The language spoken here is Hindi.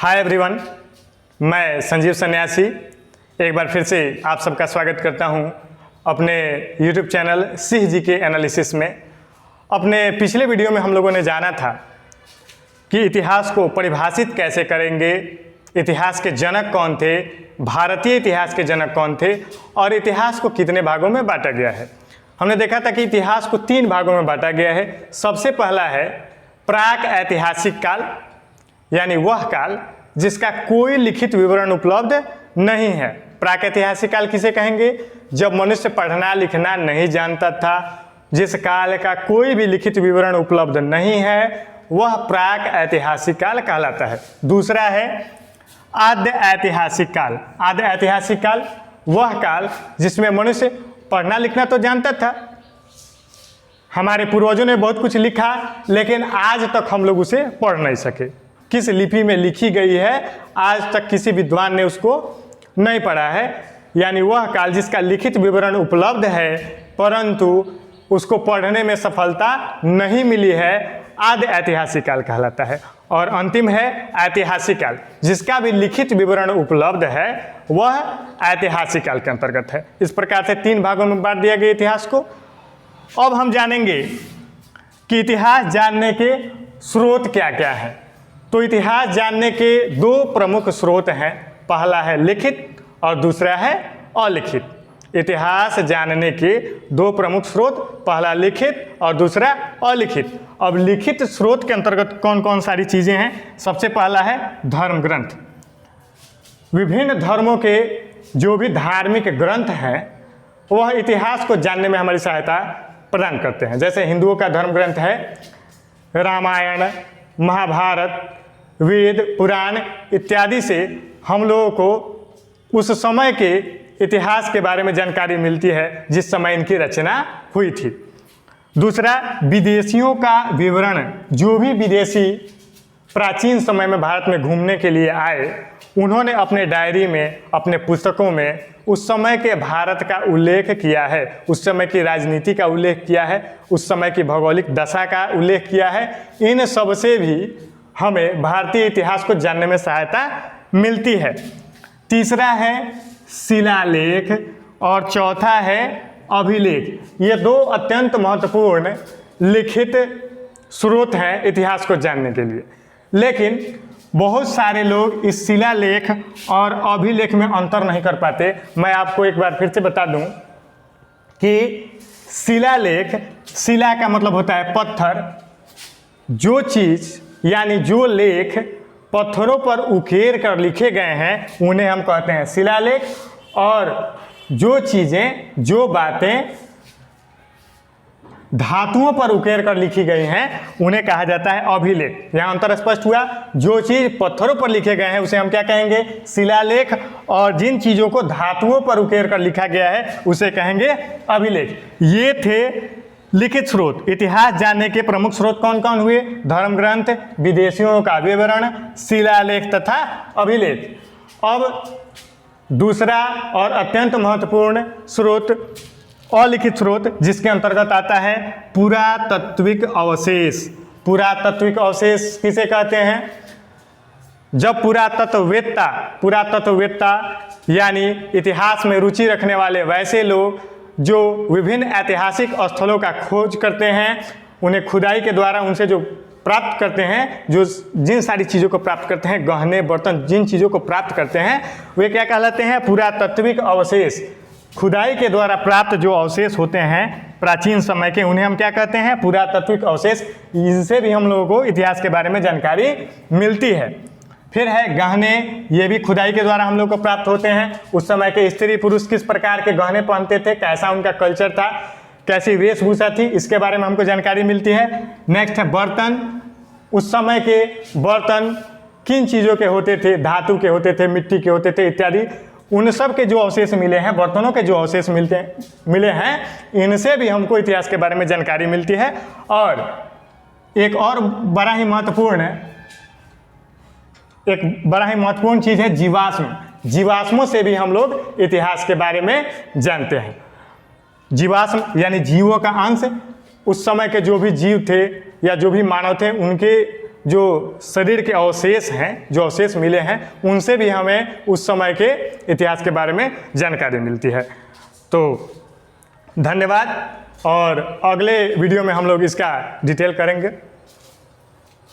हाय एवरीवन, मैं संजीव सन्यासी एक बार फिर से आप सबका स्वागत करता हूं अपने YouTube चैनल सिंह जी के एनालिसिस में। अपने पिछले वीडियो में हम लोगों ने जाना था कि इतिहास को परिभाषित कैसे करेंगे, इतिहास के जनक कौन थे, भारतीय इतिहास के जनक कौन थे और इतिहास को कितने भागों में बांटा गया है। हमने देखा था कि इतिहास को 3 भागों में बांटा गया है। सबसे पहला है प्राक ऐतिहासिक काल, यानी वह काल जिसका कोई लिखित विवरण उपलब्ध नहीं है। प्राक ऐतिहासिक काल किसे कहेंगे? जब मनुष्य पढ़ना लिखना नहीं जानता था, जिस काल का कोई भी लिखित विवरण उपलब्ध नहीं है, वह प्राक ऐतिहासिक काल कहलाता है। दूसरा है आद्य ऐतिहासिक काल। आद्य ऐतिहासिक काल वह काल जिसमें मनुष्य पढ़ना लिखना तो जानता था, हमारे पूर्वजों ने बहुत कुछ लिखा, लेकिन आज तक हम लोग उसे पढ़ नहीं सके। किस लिपि में लिखी गई है आज तक किसी विद्वान ने उसको नहीं पढ़ा है। यानी वह काल जिसका लिखित विवरण उपलब्ध है परंतु उसको पढ़ने में सफलता नहीं मिली है, आद्य ऐतिहासिक काल कहलाता है। और अंतिम है ऐतिहासिक काल, जिसका भी लिखित विवरण उपलब्ध है वह ऐतिहासिक काल के अंतर्गत है। इस प्रकार से 3 भागों में बांट दिया गया इतिहास को। अब हम जानेंगे कि इतिहास जानने के स्रोत क्या क्या है। तो इतिहास जानने के 2 प्रमुख स्रोत हैं, पहला है लिखित और दूसरा है अलिखित। इतिहास जानने के 2 प्रमुख स्रोत, पहला लिखित और दूसरा अलिखित। अब लिखित स्रोत के अंतर्गत कौन कौन सारी चीज़ें हैं? सबसे पहला है धर्म ग्रंथ। विभिन्न धर्मों के जो भी धार्मिक ग्रंथ हैं वह इतिहास को जानने में हमारी सहायता प्रदान करते हैं। जैसे हिंदुओं का धर्म ग्रंथ है रामायण, महाभारत, वेद, पुराण इत्यादि से हम लोगों को उस समय के इतिहास के बारे में जानकारी मिलती है जिस समय इनकी रचना हुई थी। दूसरा, विदेशियों का विवरण। जो भी विदेशी प्राचीन समय में भारत में घूमने के लिए आए, उन्होंने अपने डायरी में, अपने पुस्तकों में उस समय के भारत का उल्लेख किया है, उस समय की राजनीति का उल्लेख किया है, उस समय की भौगोलिक दशा का उल्लेख किया है। इन सब से भी हमें भारतीय इतिहास को जानने में सहायता मिलती है। तीसरा है शिलालेख और चौथा है अभिलेख। ये 2 अत्यंत महत्वपूर्ण लिखित स्रोत हैं इतिहास को जानने के लिए। लेकिन बहुत सारे लोग इस शिलालेख और अभिलेख में अंतर नहीं कर पाते। मैं आपको एक बार फिर से बता दूं कि शिलालेख, शिला का मतलब होता है पत्थर। जो चीज़ यानी जो लेख पत्थरों पर उकेर कर लिखे गए हैं उन्हें हम कहते हैं शिलालेख, और जो चीज़ें, जो बातें धातुओं पर उकेर कर लिखी गई हैं उन्हें कहा जाता है अभिलेख। यहाँ अंतर स्पष्ट हुआ। जो चीज़ पत्थरों पर लिखे गए हैं उसे हम क्या कहेंगे? शिलालेख, और जिन चीज़ों को धातुओं पर उकेर कर लिखा गया है उसे कहेंगे अभिलेख। ये थे लिखित स्रोत। इतिहास जानने के प्रमुख स्रोत कौन कौन हुए? धर्म ग्रंथ, विदेशियों का विवरण, शिलालेख तथा अभिलेख। अब दूसरा और अत्यंत महत्वपूर्ण स्रोत, अलिखित स्रोत, जिसके अंतर्गत आता है पुरातात्विक अवशेष। पुरातात्विक अवशेष किसे कहते हैं? जब पुरातत्ववेत्ता यानी इतिहास में रुचि रखने वाले वैसे लोग जो विभिन्न ऐतिहासिक स्थलों का खोज करते हैं, उन्हें खुदाई के द्वारा उनसे जो प्राप्त करते हैं, जो जिन सारी चीज़ों को प्राप्त करते हैं, गहने बर्तन, जिन चीज़ों को प्राप्त करते हैं वे क्या कहलाते हैं? पुरातात्विक अवशेष। खुदाई के द्वारा प्राप्त जो अवशेष होते हैं प्राचीन समय के, उन्हें हम क्या कहते हैं? पुरातात्विक अवशेष। इनसे भी हम लोगों को इतिहास के बारे में जानकारी मिलती है। फिर है गहने, ये भी खुदाई के द्वारा हम लोग को प्राप्त होते हैं। उस समय के स्त्री पुरुष किस प्रकार के गहने पहनते थे, कैसा उनका कल्चर था, कैसी वेशभूषा थी, इसके बारे में हमको जानकारी मिलती है। नेक्स्ट है बर्तन। उस समय के बर्तन किन चीज़ों के होते थे? धातु के होते थे, मिट्टी के होते थे इत्यादि। उन सब के जो अवशेष मिले हैं, बर्तनों के जो अवशेष मिले हैं, इनसे भी हमको इतिहास के बारे में जानकारी मिलती है। और एक और बड़ा ही महत्वपूर्ण चीज़ है जीवाश्म। जीवाश्मों से भी हम लोग इतिहास के बारे में जानते हैं। जीवाश्म यानी जीवों का अंश। उस समय के जो भी जीव थे या जो भी मानव थे, उनके जो शरीर के अवशेष हैं, जो अवशेष मिले हैं, उनसे भी हमें उस समय के इतिहास के बारे में जानकारी मिलती है। तो धन्यवाद, और अगले वीडियो में हम लोग इसका डिटेल करेंगे।